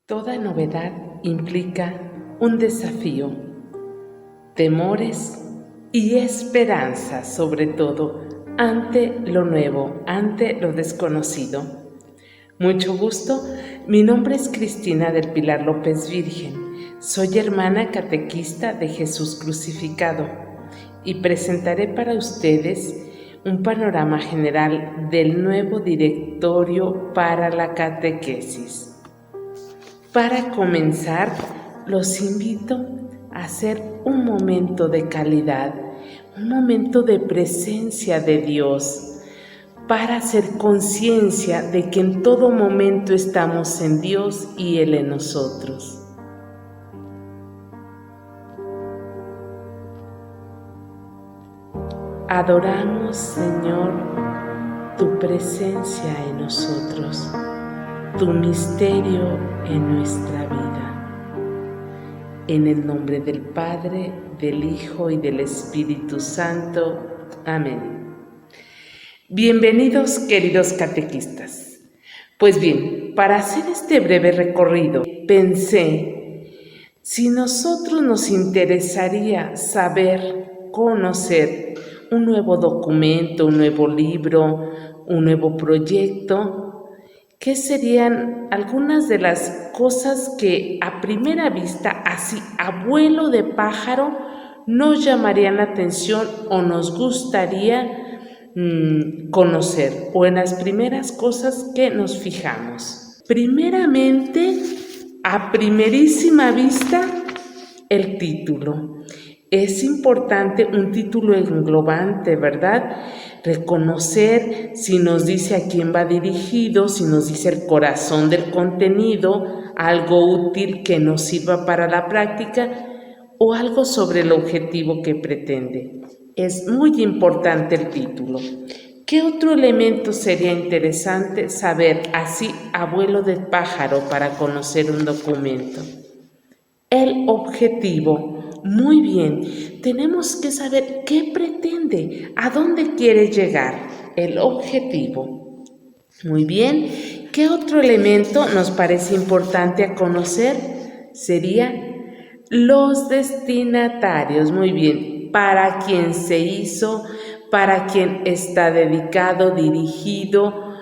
Toda novedad implica un desafío, temores y esperanza, sobre todo ante lo nuevo, ante lo desconocido. Mucho gusto, mi nombre es Cristina del Pilar López Virgen. Soy hermana catequista de Jesús Crucificado y presentaré para ustedes un panorama general del nuevo directorio para la catequesis. Para comenzar, los invito a hacer un momento de calidad, un momento de presencia de Dios, para hacer conciencia de que en todo momento estamos en Dios y Él en nosotros. Adoramos, Señor, tu presencia en nosotros, tu misterio en nuestra vida. En el nombre del Padre, del Hijo y del Espíritu Santo. Amén. Bienvenidos, queridos catequistas. Pues bien, para hacer este breve recorrido, pensé, si nosotros nos interesaría saber, conocer un nuevo documento, un nuevo libro, un nuevo proyecto, ¿qué serían algunas de las cosas que a primera vista, así a vuelo de pájaro, nos llamarían la atención o nos gustaría conocer, o en las primeras cosas que nos fijamos? Primeramente, a primerísima vista, el título. Es importante un título englobante, ¿verdad? Reconocer si nos dice a quién va dirigido, si nos dice el corazón del contenido, algo útil que nos sirva para la práctica o algo sobre el objetivo que pretende. Es muy importante el título. ¿Qué otro elemento sería interesante saber así a vuelo de pájaro para conocer un documento? El objetivo. Muy bien, tenemos que saber qué pretende, a dónde quiere llegar, el objetivo. Muy bien, ¿qué otro elemento nos parece importante a conocer? Sería los destinatarios. Muy bien, para quién se hizo, para quién está dedicado, dirigido,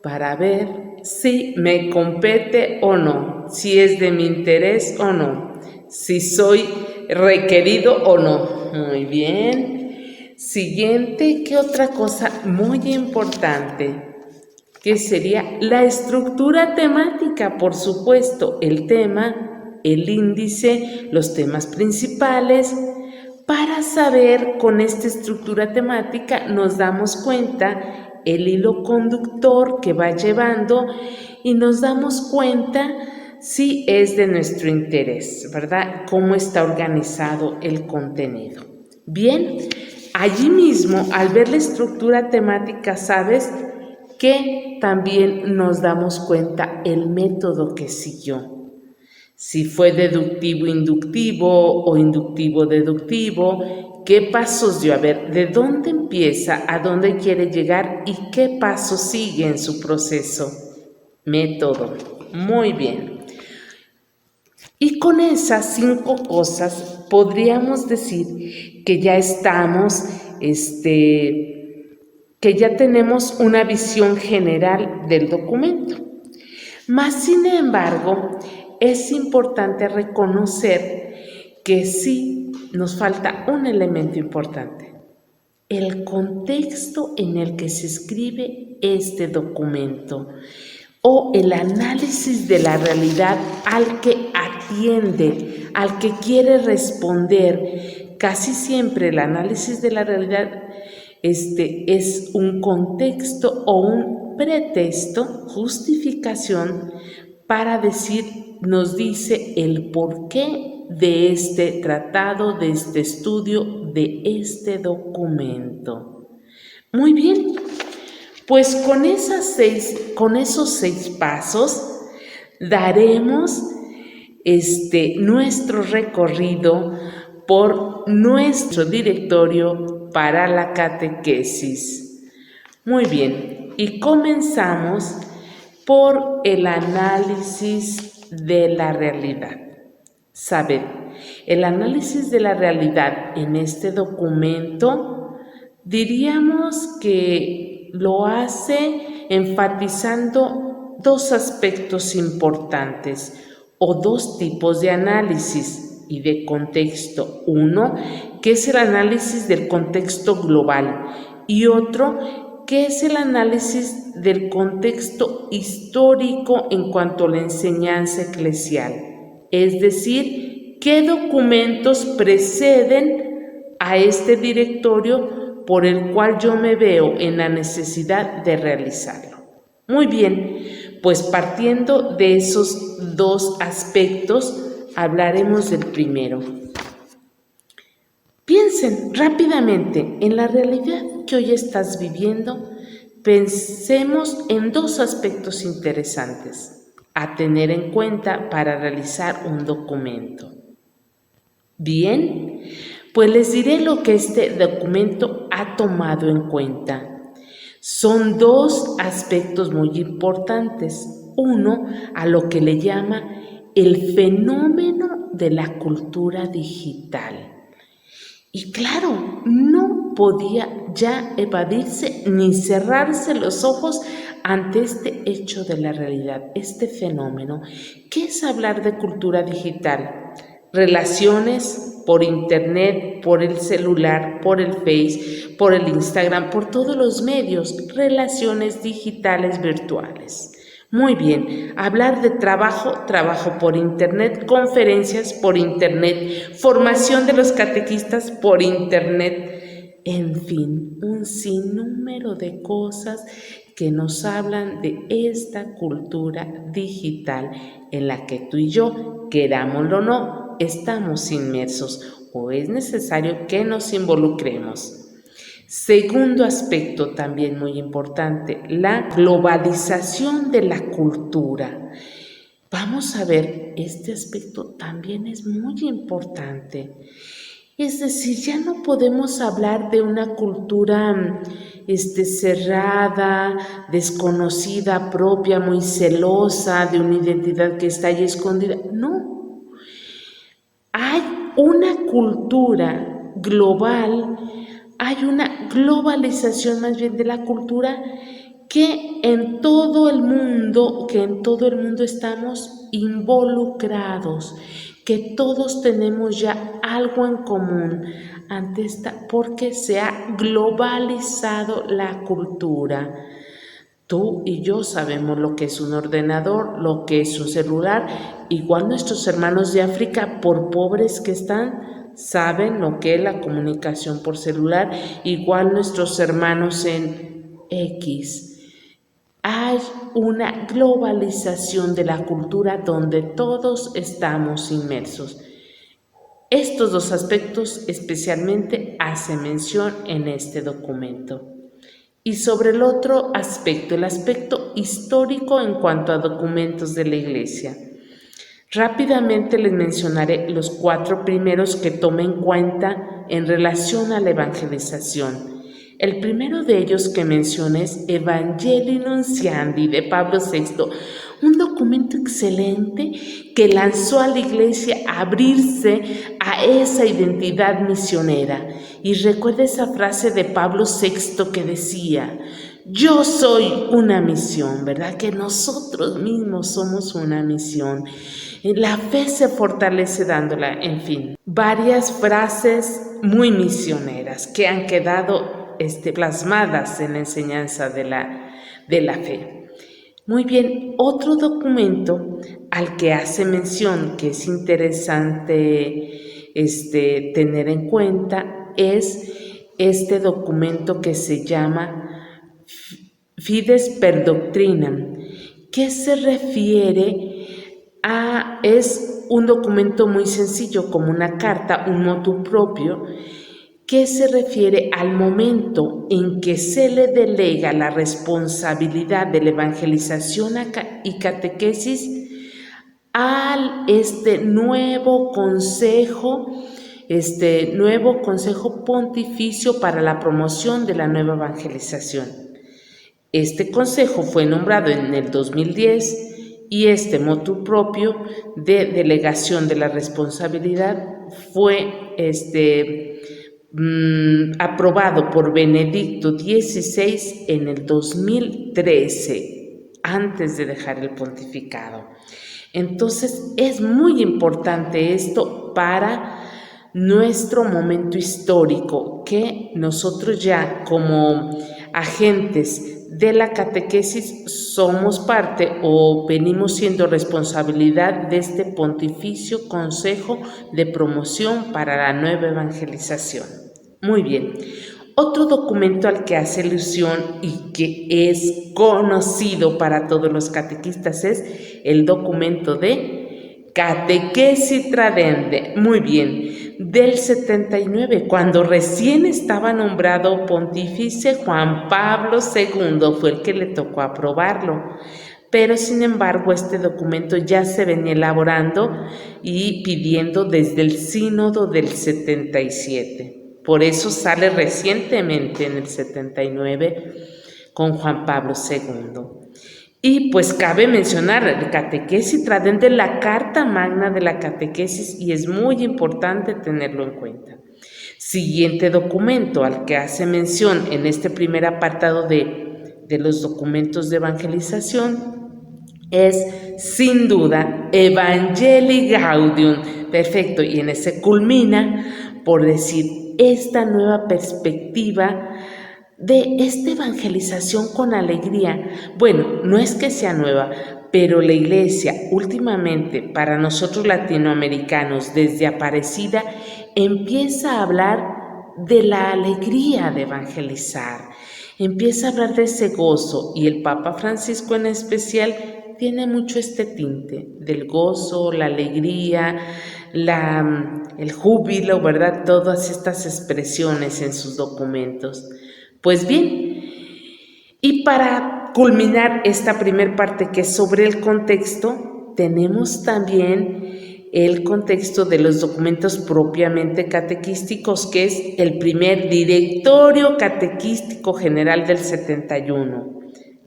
para ver si me compete o no, si es de mi interés o no, si soy requerido o no. Muy bien. Siguiente, ¿qué otra cosa muy importante? Que sería la estructura temática, por supuesto, el tema, el índice, los temas principales. Para saber con esta estructura temática nos damos cuenta el hilo conductor que va llevando y nos damos cuenta si es de nuestro interés, ¿verdad? Cómo está organizado el contenido. Bien, allí mismo, al ver la estructura temática, sabes que también nos damos cuenta el método que siguió. Si fue deductivo-inductivo o inductivo-deductivo, ¿qué pasos dio? A ver, ¿de dónde empieza? ¿A dónde quiere llegar? ¿Y qué pasos sigue en su proceso? Método. Muy bien. Y con esas 5 cosas podríamos decir que ya estamos, que ya tenemos una visión general del documento. Mas, sin embargo, es importante reconocer que sí nos falta un elemento importante: el contexto en el que se escribe este documento o el análisis de la realidad al que atiende, al que quiere responder. Casi siempre el análisis de la realidad es un contexto o un pretexto, justificación para decir, nos dice el porqué de este tratado, de este estudio, de este documento. Muy bien, pues con esos 6 pasos daremos nuestro recorrido por nuestro directorio para la catequesis. Muy bien, y comenzamos por el análisis de la realidad. Sabed, el análisis de la realidad en este documento diríamos que lo hace enfatizando dos aspectos importantes o dos tipos de análisis y de contexto. Uno, que es el análisis del contexto global, y otro, que es el análisis del contexto histórico en cuanto a la enseñanza eclesial. Es decir, qué documentos preceden a este directorio por el cual yo me veo en la necesidad de realizarlo. Muy bien, pues partiendo de esos dos aspectos, hablaremos del primero. Piensen rápidamente en la realidad que hoy estás viviendo. Pensemos en dos aspectos interesantes a tener en cuenta para realizar un documento. Bien, pues les diré lo que este documento ha tomado en cuenta. Son dos aspectos muy importantes. Uno, a lo que le llama el fenómeno de la cultura digital. Y claro, no podía ya evadirse ni cerrarse los ojos ante este hecho de la realidad, este fenómeno. ¿Qué es hablar de cultura digital? Relaciones por internet, por el celular, por el Face, por el Instagram, por todos los medios, relaciones digitales virtuales. Muy bien, hablar de trabajo por internet, conferencias por internet, formación de los catequistas por internet, en fin, un sinnúmero de cosas que nos hablan de esta cultura digital en la que tú y yo, querámoslo o no, estamos inmersos o es necesario que nos involucremos. Segundo aspecto también muy importante, la globalización de la cultura. Vamos a ver, este aspecto también es muy importante. Es decir, ya no podemos hablar de una cultura cerrada, desconocida, propia, muy celosa, de una identidad que está ahí escondida. No, hay una cultura global, hay una globalización más bien de la cultura que en todo el mundo estamos involucrados, que todos tenemos ya algo en común ante esta, porque se ha globalizado la cultura. Tú y yo sabemos lo que es un ordenador, lo que es un celular. Igual nuestros hermanos de África, por pobres que están, saben lo que es la comunicación por celular. Igual nuestros hermanos en X. Hay una globalización de la cultura donde todos estamos inmersos. Estos dos aspectos especialmente hacen mención en este documento. Y sobre el otro aspecto, el aspecto histórico en cuanto a documentos de la Iglesia. Rápidamente les mencionaré los 4 primeros que tomé en cuenta en relación a la evangelización. El primero de ellos que mencioné es Evangelii Nunciandi de Pablo VI, un documento excelente que lanzó a la Iglesia a abrirse a esa identidad misionera. Y recuerda esa frase de Pablo VI que decía: yo soy una misión, ¿verdad? Que nosotros mismos somos una misión. La fe se fortalece dándola, en fin. Varias frases muy misioneras que han quedado plasmadas en la enseñanza de la fe. Muy bien, otro documento al que hace mención que es interesante tener en cuenta es este documento que se llama Fides per Doctrinam, que se refiere a, es un documento muy sencillo como una carta, un motu proprio, que se refiere al momento en que se le delega la responsabilidad de la evangelización y catequesis al nuevo consejo pontificio para la promoción de la nueva evangelización. Este consejo fue nombrado en el 2010 y este motu propio de delegación de la responsabilidad fue aprobado por Benedicto XVI en el 2013, antes de dejar el pontificado. Entonces es muy importante esto para nuestro momento histórico, que nosotros ya como agentes de la catequesis somos parte o venimos siendo responsabilidad de este Pontificio Consejo de Promoción para la Nueva Evangelización. Muy bien. Otro documento al que hace alusión y que es conocido para todos los catequistas es el documento de Catequesis Tradende. Muy bien, del 79, cuando recién estaba nombrado pontífice Juan Pablo II, fue el que le tocó aprobarlo. Pero sin embargo este documento ya se venía elaborando y pidiendo desde el sínodo del 77. Por eso sale recientemente en el 79 con Juan Pablo II. Y pues cabe mencionar el Catequesis Tradende, la Carta Magna de la Catequesis, y es muy importante tenerlo en cuenta. Siguiente documento al que hace mención en este primer apartado de los documentos de evangelización es sin duda Evangelii Gaudium. Perfecto, y en ese culmina por decir esta nueva perspectiva de esta evangelización con alegría. Bueno, no es que sea nueva, pero la Iglesia últimamente para nosotros latinoamericanos desde Aparecida empieza a hablar de la alegría de evangelizar, empieza a hablar de ese gozo, y el Papa Francisco en especial tiene mucho este tinte del gozo, la alegría, el júbilo, ¿verdad? Todas estas expresiones en sus documentos. Pues bien, y para culminar esta primera parte que es sobre el contexto, tenemos también el contexto de los documentos propiamente catequísticos, que es el primer Directorio Catequístico General del 71.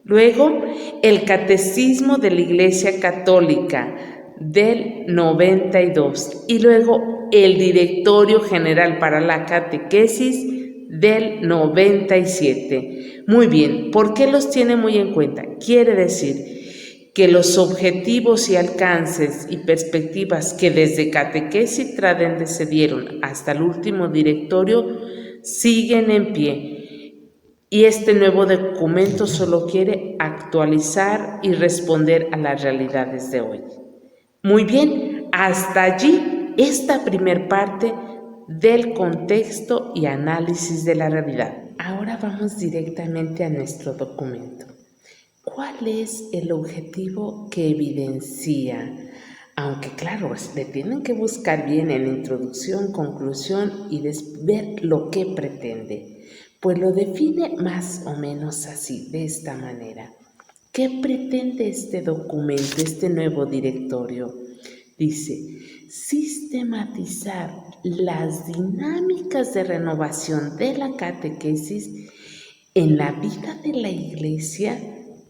Luego, el Catecismo de la Iglesia Católica del 92. Y luego, el Directorio General para la Catequesis del 97. Muy bien, ¿por qué los tiene muy en cuenta? Quiere decir que los objetivos y alcances y perspectivas que desde Catequesis Tradende se dieron hasta el último directorio siguen en pie. Y este nuevo documento solo quiere actualizar y responder a las realidades de hoy. Muy bien, hasta allí esta primer parte del contexto y análisis de la realidad. Ahora vamos directamente a nuestro documento. ¿Cuál es el objetivo que evidencia? Aunque claro, le tienen que buscar bien en introducción, conclusión y ver lo que pretende. Pues lo define más o menos así, de esta manera. ¿Qué pretende este documento, este nuevo directorio? Dice, sistematizar las dinámicas de renovación de la catequesis en la vida de la Iglesia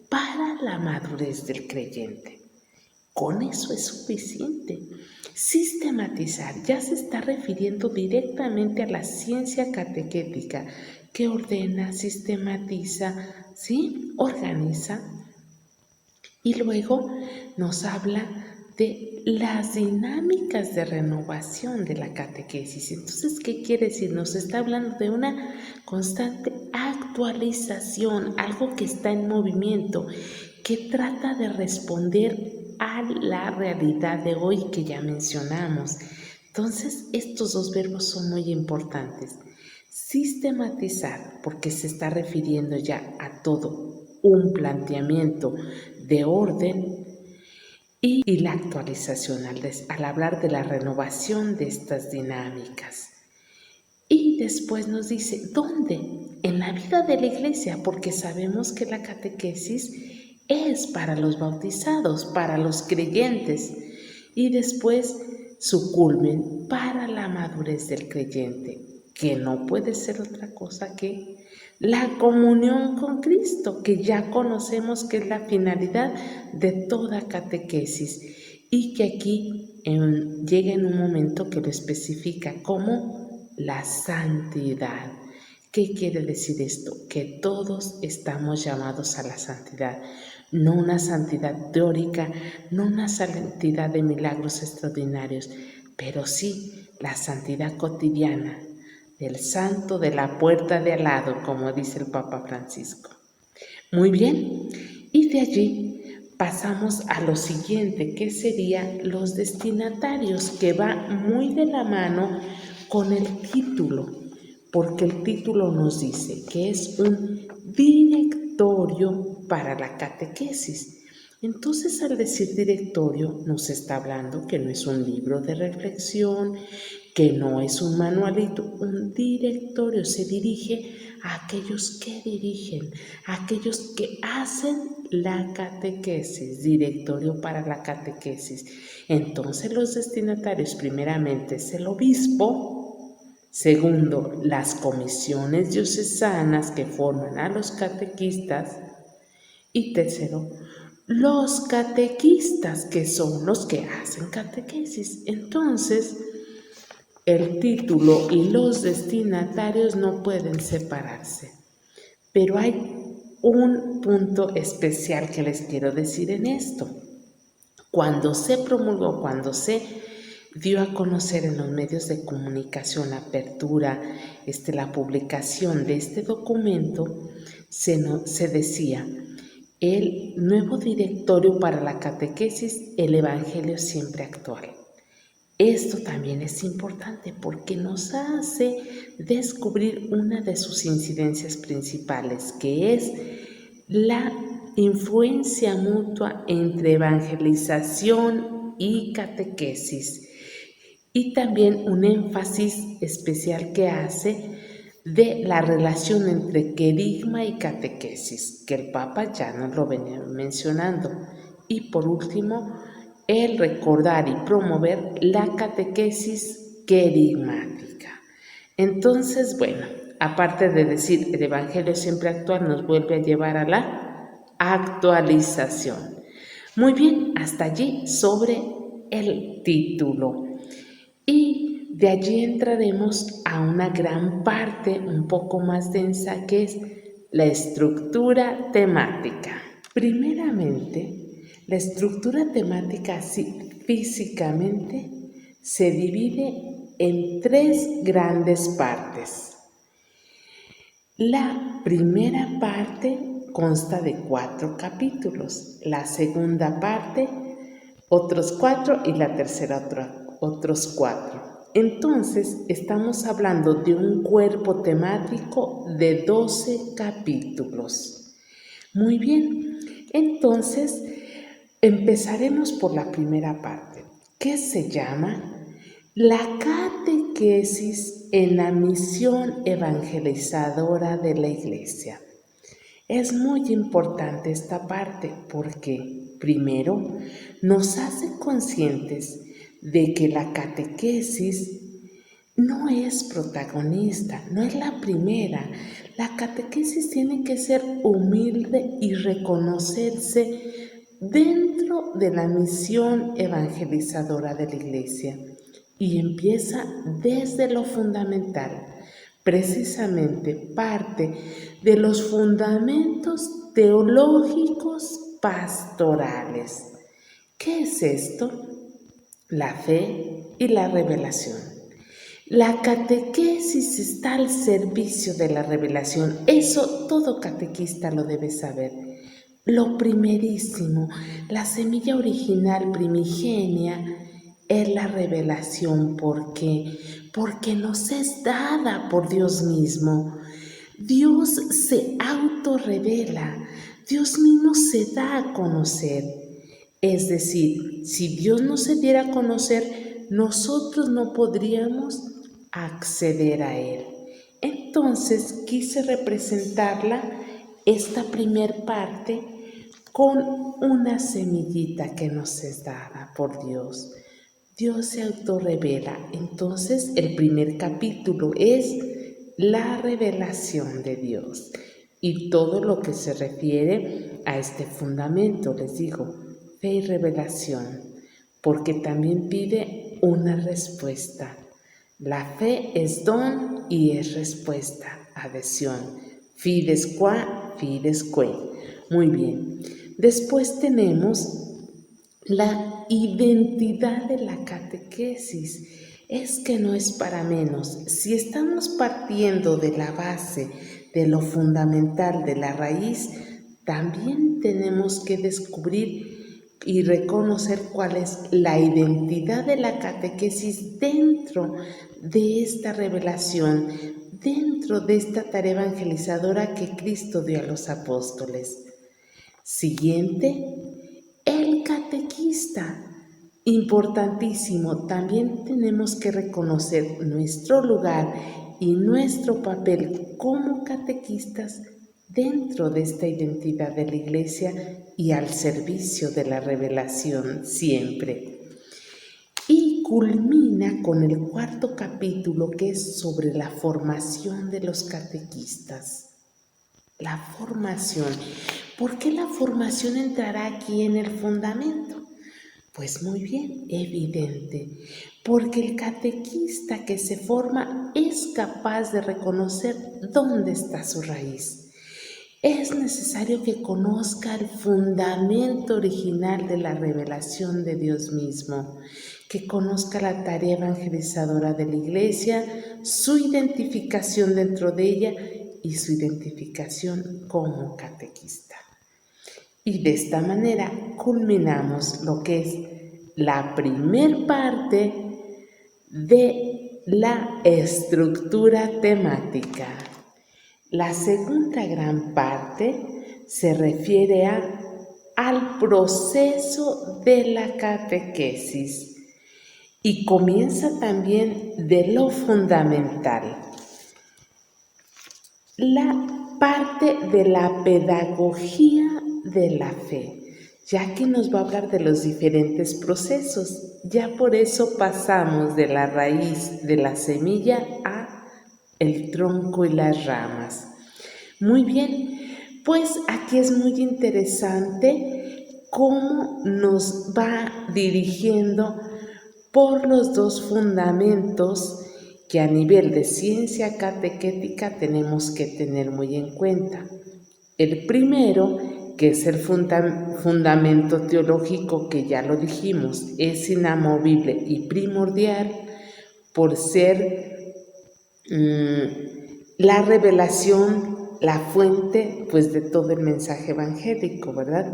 para la madurez del creyente. Con eso es suficiente. Sistematizar ya se está refiriendo directamente a la ciencia catequética que ordena, sistematiza, ¿sí? Organiza. Y luego nos habla de las dinámicas de renovación de la catequesis. Entonces, ¿qué quiere decir? Nos está hablando de una constante actualización, algo que está en movimiento, que trata de responder a la realidad de hoy que ya mencionamos. Entonces, estos dos verbos son muy importantes. Sistematizar, porque se está refiriendo ya a todo un planteamiento de orden, y la actualización al hablar de la renovación de estas dinámicas. Y después nos dice, ¿dónde? En la vida de la Iglesia, porque sabemos que la catequesis es para los bautizados, para los creyentes, y después su culmen para la madurez del creyente. que no puede ser otra cosa que la comunión con Cristo, que ya conocemos que es la finalidad de toda catequesis y que aquí llega en un momento que lo especifica como la santidad. ¿Qué quiere decir esto? Que todos estamos llamados a la santidad, no una santidad teórica, no una santidad de milagros extraordinarios, pero sí la santidad cotidiana del santo de la puerta de al lado, como dice el Papa Francisco. Muy bien, y de allí pasamos a lo siguiente, que serían los destinatarios, que va muy de la mano con el título, porque el título nos dice que es un directorio para la catequesis. Entonces, al decir directorio, nos está hablando que no es un libro de reflexión, que no es un manualito, un directorio se dirige a aquellos que dirigen, a aquellos que hacen la catequesis, directorio para la catequesis. Entonces, los destinatarios, primeramente, es el obispo. Segundo, las comisiones diocesanas que forman a los catequistas. Y tercero, los catequistas, que son los que hacen catequesis. Entonces, el título y los destinatarios no pueden separarse. Pero hay un punto especial que les quiero decir en esto. Cuando se promulgó, cuando se dio a conocer en los medios de comunicación la apertura, la publicación de este documento, se decía: el nuevo directorio para la catequesis, el Evangelio siempre actual. Esto también es importante porque nos hace descubrir una de sus incidencias principales, que es la influencia mutua entre evangelización y catequesis, y también un énfasis especial que hace de la relación entre querigma y catequesis, que el Papa ya nos lo venía mencionando. Y por último, el recordar y promover la catequesis querigmática. Entonces, bueno, aparte de decir el Evangelio siempre actual, nos vuelve a llevar a la actualización. Muy bien, hasta allí sobre el título. Y de allí entraremos a una gran parte un poco más densa, que es la estructura temática. Primeramente, la estructura temática físicamente se divide en 3 grandes partes. La primera parte consta de 4 capítulos, la segunda parte otros 4 y la tercera otros 4. Entonces, estamos hablando de un cuerpo temático de 12 capítulos. Muy bien, entonces empezaremos por la primera parte, que se llama la catequesis en la misión evangelizadora de la Iglesia. Es muy importante esta parte porque, primero, nos hace conscientes de que la catequesis no es protagonista, no es la primera. La catequesis tiene que ser humilde y reconocerse dentro de la misión evangelizadora de la Iglesia, y empieza desde lo fundamental. Precisamente parte de los fundamentos teológicos pastorales. ¿Qué es esto? La fe y la revelación. La catequesis está al servicio de la revelación. Eso todo catequista lo debe saber. Lo primerísimo, la semilla original primigenia, es la revelación. ¿Por qué? Porque nos es dada por Dios mismo. Dios se autorrevela, Dios mismo se da a conocer. Es decir, si Dios no se diera a conocer, nosotros no podríamos acceder a Él. Entonces quise representarla, esta primer parte, con una semillita que nos es dada por Dios. Dios se autorrevela. Entonces, el primer capítulo es la revelación de Dios y todo lo que se refiere a este fundamento, les digo, fe y revelación, porque también pide una respuesta. La fe es don y es respuesta, adhesión. Fides qua, fides que. Muy bien. Después tenemos la identidad de la catequesis. Es que no es para menos. Si estamos partiendo de la base, de lo fundamental, de la raíz, también tenemos que descubrir y reconocer cuál es la identidad de la catequesis dentro de esta revelación, dentro de esta tarea evangelizadora que Cristo dio a los apóstoles. Siguiente, el catequista. Importantísimo, también tenemos que reconocer nuestro lugar y nuestro papel como catequistas dentro de esta identidad de la Iglesia y al servicio de la revelación siempre. Y culmina con el cuarto capítulo, que es sobre la formación de los catequistas. La formación. ¿Por qué la formación entrará aquí en el fundamento? Pues muy bien, evidente, porque el catequista que se forma es capaz de reconocer dónde está su raíz. Es necesario que conozca el fundamento original de la revelación de Dios mismo, que conozca la tarea evangelizadora de la Iglesia, su identificación dentro de ella y su identificación como catequista. Y de esta manera culminamos lo que es la primer parte de la estructura temática. La segunda gran parte se refiere al proceso de la catequesis y comienza también de lo fundamental. La parte de la pedagogía de la fe, ya que nos va a hablar de los diferentes procesos. Ya por eso pasamos de la raíz de la semilla a el tronco y las ramas. Muy bien, pues aquí es muy interesante cómo nos va dirigiendo por los dos fundamentos que a nivel de ciencia catequética tenemos que tener muy en cuenta. El primero, que es el fundamento teológico, que ya lo dijimos, es inamovible y primordial por ser la revelación, la fuente pues de todo el mensaje evangélico, ¿verdad?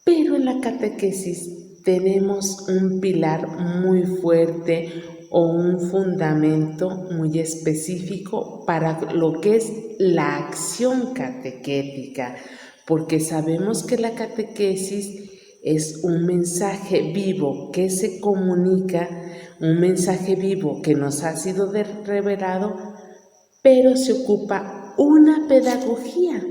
Pero en la catequesis tenemos un pilar muy fuerte o un fundamento muy específico para lo que es la acción catequética, porque sabemos que la catequesis es un mensaje vivo que se comunica, un mensaje vivo que nos ha sido revelado, pero se ocupa una pedagogía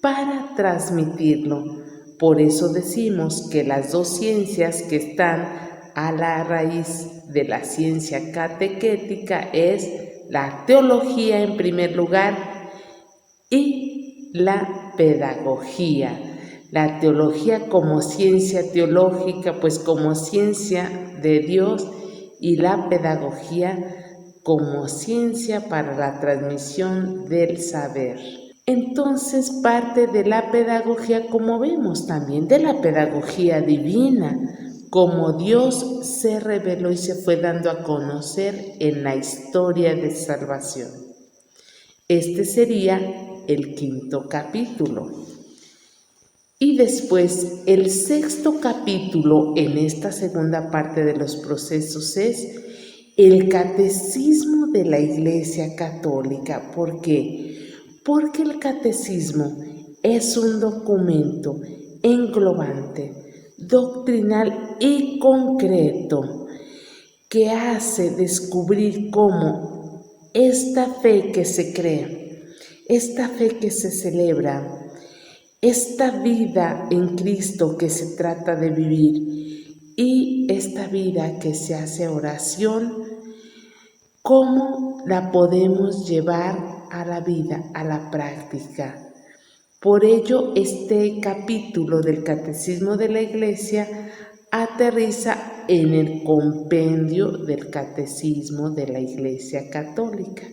para transmitirlo. Por eso decimos que las dos ciencias que están a la raíz de la ciencia catequética es la teología en primer lugar y la pedagogía. La teología como ciencia teológica, pues como ciencia de Dios, y la pedagogía como ciencia para la transmisión del saber. Entonces parte de la pedagogía, como vemos, también de la pedagogía divina, como Dios se reveló y se fue dando a conocer en la historia de salvación. Este sería el quinto capítulo. Y después el sexto capítulo en esta segunda parte de los procesos es el catecismo de la Iglesia Católica. ¿Por qué? Porque el catecismo es un documento englobante, doctrinal y concreto que hace descubrir cómo esta fe que se cree, esta fe que se celebra, esta vida en Cristo que se trata de vivir y y esta vida que se hace oración, ¿cómo la podemos llevar a la vida, a la práctica? Por ello, este capítulo del Catecismo de la Iglesia aterriza en el compendio del Catecismo de la Iglesia Católica,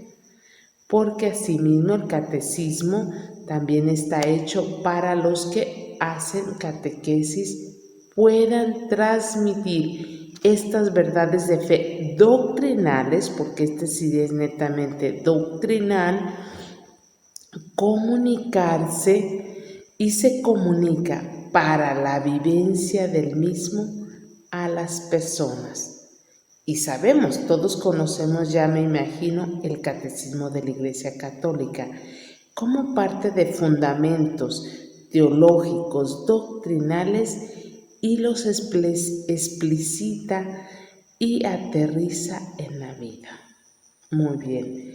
porque asimismo el catecismo también está hecho para los que hacen catequesis puedan transmitir estas verdades de fe doctrinales, porque este sí es netamente doctrinal, comunicarse y se comunica para la vivencia del mismo a las personas. Y sabemos, todos conocemos ya, me imagino, el Catecismo de la Iglesia Católica como parte de fundamentos teológicos, doctrinales, y los explicita y aterriza en la vida. Muy bien.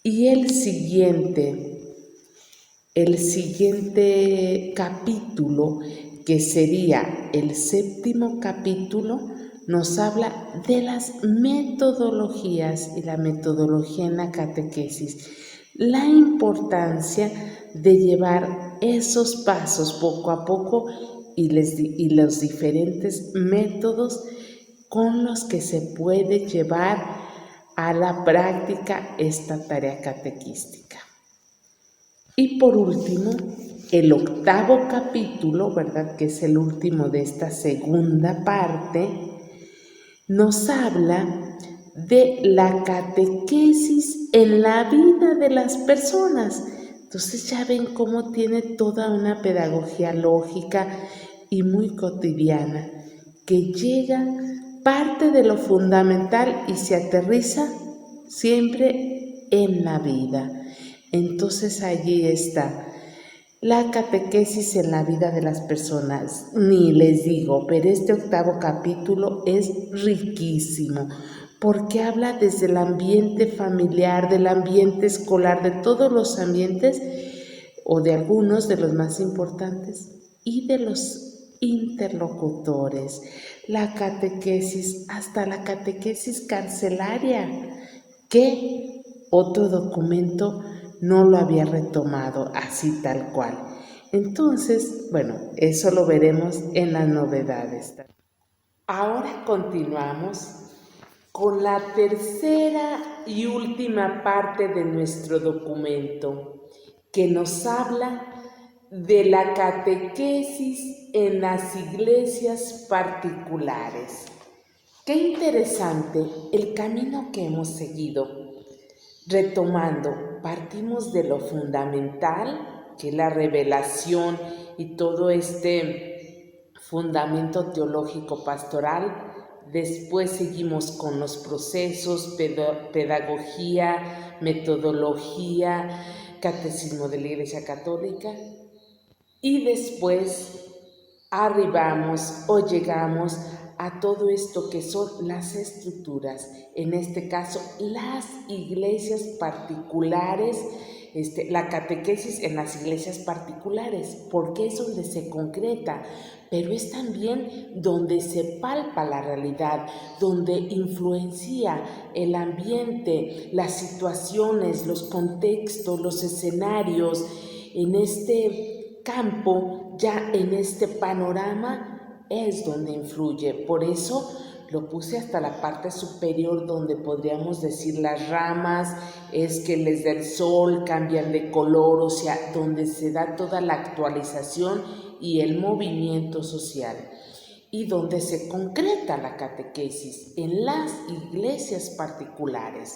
Y el siguiente capítulo, que sería el 7º capítulo, nos habla de las metodologías y la metodología en la catequesis, la importancia de llevar esos pasos poco a poco y los diferentes métodos con los que se puede llevar a la práctica esta tarea catequística. Y por último, el 8º capítulo, ¿verdad?, que es el último de esta segunda parte, nos habla de la catequesis en la vida de las personas. Entonces ya ven cómo tiene toda una pedagogía lógica y muy cotidiana, que llega parte de lo fundamental y se aterriza siempre en la vida. Entonces allí está la catequesis en la vida de las personas. Ni les digo, pero este 8º capítulo es riquísimo, porque habla desde el ambiente familiar, del ambiente escolar, de todos los ambientes, o de algunos de los más importantes, y de los interlocutores. La catequesis, hasta la catequesis carcelaria, que otro documento no lo había retomado así tal cual. Entonces, bueno, eso lo veremos en las novedades. Ahora continuamos con la tercera y última parte de nuestro documento, que nos habla de la catequesis en las iglesias particulares. Qué interesante el camino que hemos seguido. Retomando, partimos de lo fundamental, que es la revelación y todo este fundamento teológico pastoral. Después seguimos con los procesos, pedagogía, metodología, catecismo de la Iglesia Católica. Y después arribamos o llegamos a todo esto que son las estructuras, en este caso las iglesias particulares, la catequesis en las iglesias particulares, porque es donde se concreta, pero es también donde se palpa la realidad, donde influencia el ambiente, las situaciones, los contextos, los escenarios, en este campo, ya en este panorama, es donde influye. Por eso lo puse hasta la parte superior, donde podríamos decir las ramas, es que les da el sol, cambian de color, o sea, donde se da toda la actualización y el movimiento social, y donde se concreta la catequesis en las iglesias particulares.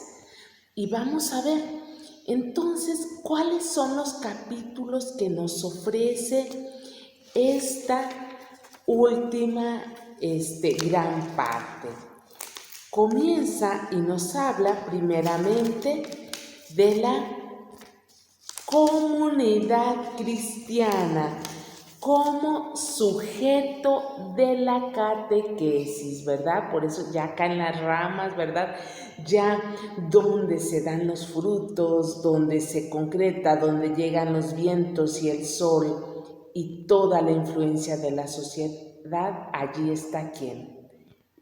Y vamos a ver entonces cuáles son los capítulos que nos ofrece esta última gran parte. Comienza y nos habla primeramente de la comunidad cristiana como sujeto de la catequesis, ¿verdad? Por eso ya acá en las ramas, ¿verdad? Ya donde se dan los frutos, donde se concreta, donde llegan los vientos y el sol y toda la influencia de la sociedad, allí está ¿quién?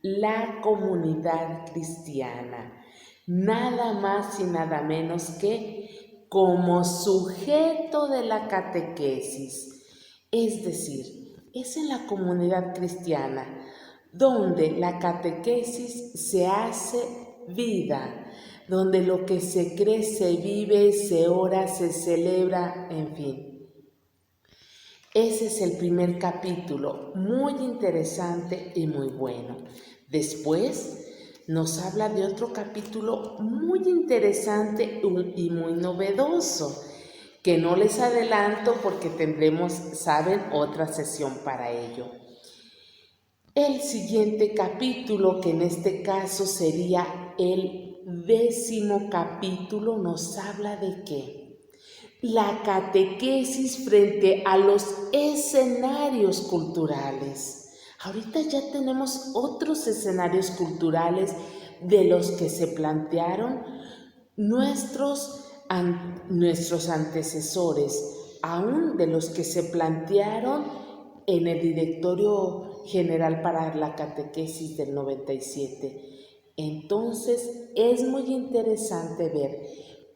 la comunidad cristiana, nada más y nada menos que como sujeto de la catequesis. Es decir, es en la comunidad cristiana donde la catequesis se hace vida, donde lo que se cree se vive, se ora, se celebra, en fin. Ese es el primer capítulo, muy interesante y muy bueno. Después nos habla de otro capítulo muy interesante y muy novedoso, que no les adelanto porque tendremos, saben, otra sesión para ello. El siguiente capítulo, que en este caso sería el 10º capítulo, nos habla de ¿qué? La catequesis frente a los escenarios culturales. Ahorita ya tenemos otros escenarios culturales de los que se plantearon nuestros antecesores, aún de los que se plantearon en el Directorio General para la Catequesis del 97. Entonces es muy interesante ver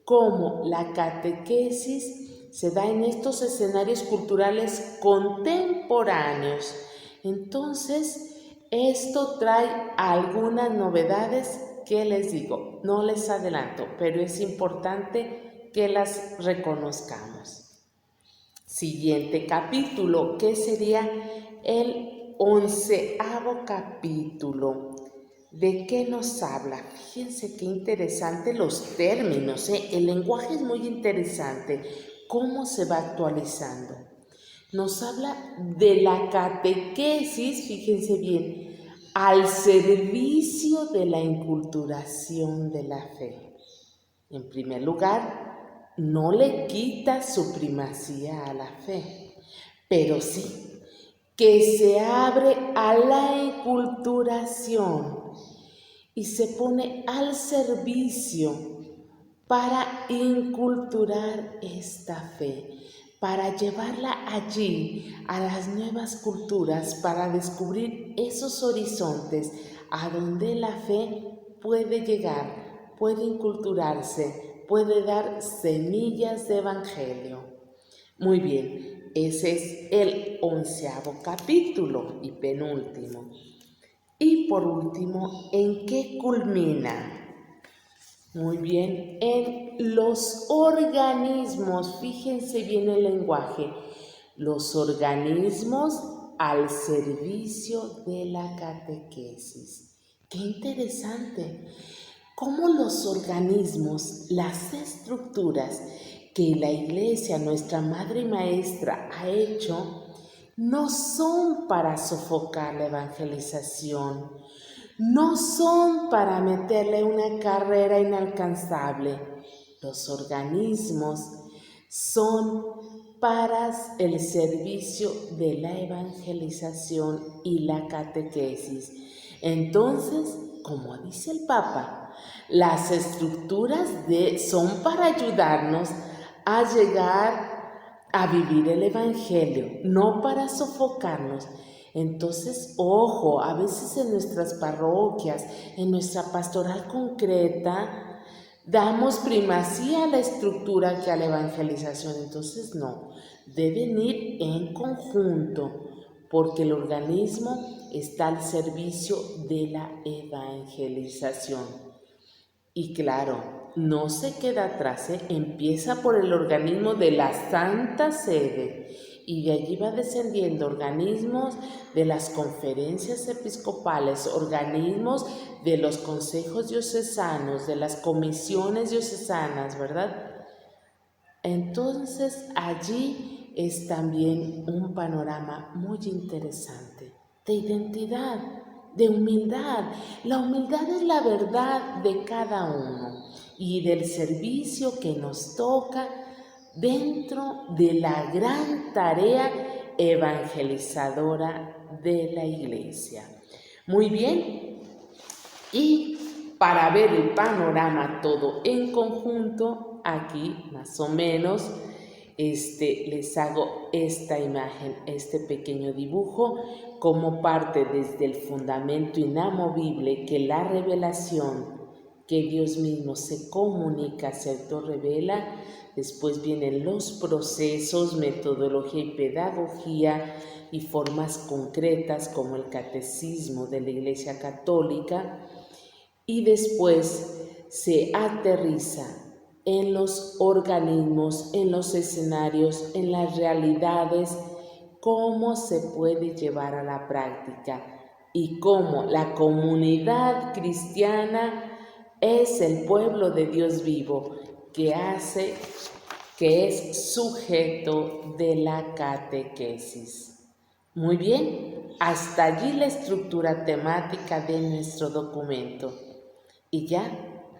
cómo la catequesis se da en estos escenarios culturales contemporáneos. Entonces, esto trae algunas novedades que les digo, no les adelanto, pero es importante que las reconozcamos. Siguiente capítulo, que sería el 11º capítulo. ¿De qué nos habla? Fíjense qué interesante los términos, el lenguaje es muy interesante, cómo se va actualizando. Nos habla de la catequesis, fíjense bien, al servicio de la inculturación de la fe. En primer lugar, no le quita su primacía a la fe, pero sí que se abre a la inculturación y se pone al servicio para inculturar esta fe, para llevarla allí a las nuevas culturas, para descubrir esos horizontes a donde la fe puede llegar, puede inculturarse, puede dar semillas de evangelio. Muy bien, ese es el 11º capítulo y penúltimo. Y por último, ¿en qué culmina? Muy bien, en los organismos, fíjense bien el lenguaje, los organismos al servicio de la catequesis. ¡Qué interesante! Cómo los organismos, las estructuras que la Iglesia, nuestra Madre y Maestra, ha hecho, no son para sofocar la evangelización, no son para meterle una carrera inalcanzable. Los organismos son para el servicio de la evangelización y la catequesis. Entonces, como dice el Papa, las estructuras son para ayudarnos a llegar a vivir el Evangelio, no para sofocarnos. Entonces, ojo, a veces en nuestras parroquias, en nuestra pastoral concreta, damos primacía a la estructura que a la evangelización. Entonces, no, deben ir en conjunto, porque el organismo está al servicio de la evangelización. Y claro, no se queda atrás, empieza por el organismo de la Santa Sede y de allí va descendiendo organismos de las conferencias episcopales, organismos de los consejos diocesanos, de las comisiones diocesanas, ¿verdad? Entonces allí es también un panorama muy interesante de identidad, de humildad. La humildad es la verdad de cada uno y del servicio que nos toca dentro de la gran tarea evangelizadora de la Iglesia. Muy bien, y para ver el panorama todo en conjunto, aquí más o menos les hago esta imagen, este pequeño dibujo, como parte desde el fundamento inamovible que la revelación, que Dios mismo se comunica, se autorrevela. Después vienen los procesos, metodología y pedagogía y formas concretas como el catecismo de la Iglesia Católica, y después se aterriza en los organismos, en los escenarios, en las realidades, cómo se puede llevar a la práctica y cómo la comunidad cristiana es el pueblo de Dios vivo que es sujeto de la catequesis. Muy bien, hasta allí la estructura temática de nuestro documento. Y ya,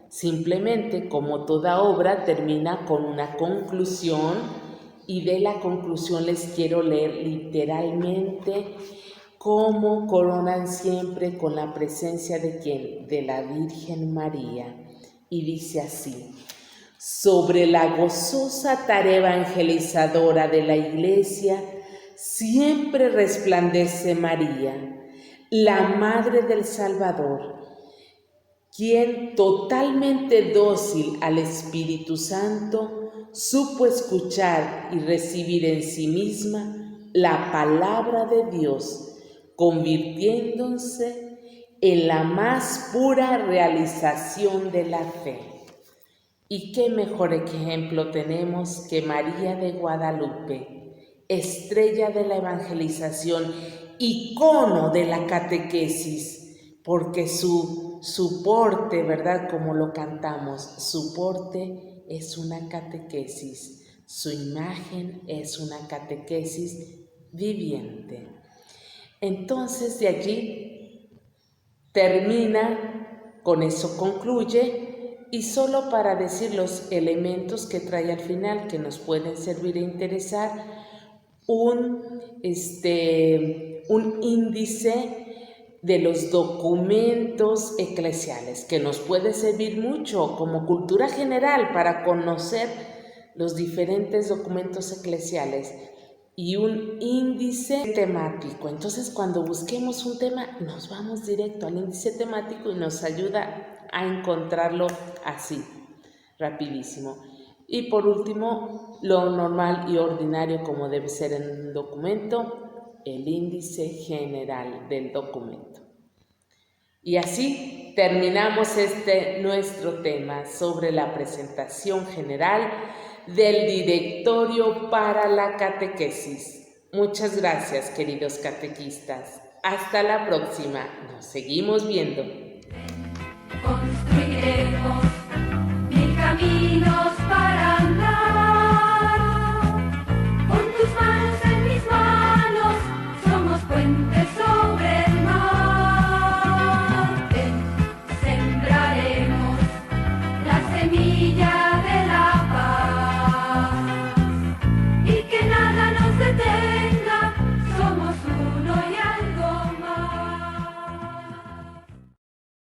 simplemente, como toda obra, termina con una conclusión, y de la conclusión les quiero leer literalmente cómo coronan siempre con la presencia de ¿quién? De la Virgen María. Y dice así: sobre la gozosa tarea evangelizadora de la Iglesia siempre resplandece María, la Madre del Salvador, quien, totalmente dócil al Espíritu Santo, supo escuchar y recibir en sí misma la palabra de Dios, convirtiéndose en la más pura realización de la fe. ¿Y qué mejor ejemplo tenemos que María de Guadalupe, estrella de la evangelización, icono de la catequesis? Porque su porte, ¿verdad? Como lo cantamos, su porte es una catequesis, su imagen es una catequesis viviente. Entonces de allí termina, con eso concluye, y solo para decir los elementos que trae al final que nos pueden servir e interesar, un índice de los documentos eclesiales, que nos puede servir mucho como cultura general para conocer los diferentes documentos eclesiales, y un índice temático. Entonces, cuando busquemos un tema, nos vamos directo al índice temático y nos ayuda a encontrarlo así, rapidísimo. Y por último, lo normal y ordinario como debe ser en un documento, el índice general del documento. Y así terminamos nuestro tema sobre la presentación general del Directorio para la Catequesis. Muchas gracias, queridos catequistas. Hasta la próxima. Nos seguimos viendo. Construiremos 1000 caminos para andar. Con tus manos en mis manos, somos puentes sobre el mar. Sembraremos la semilla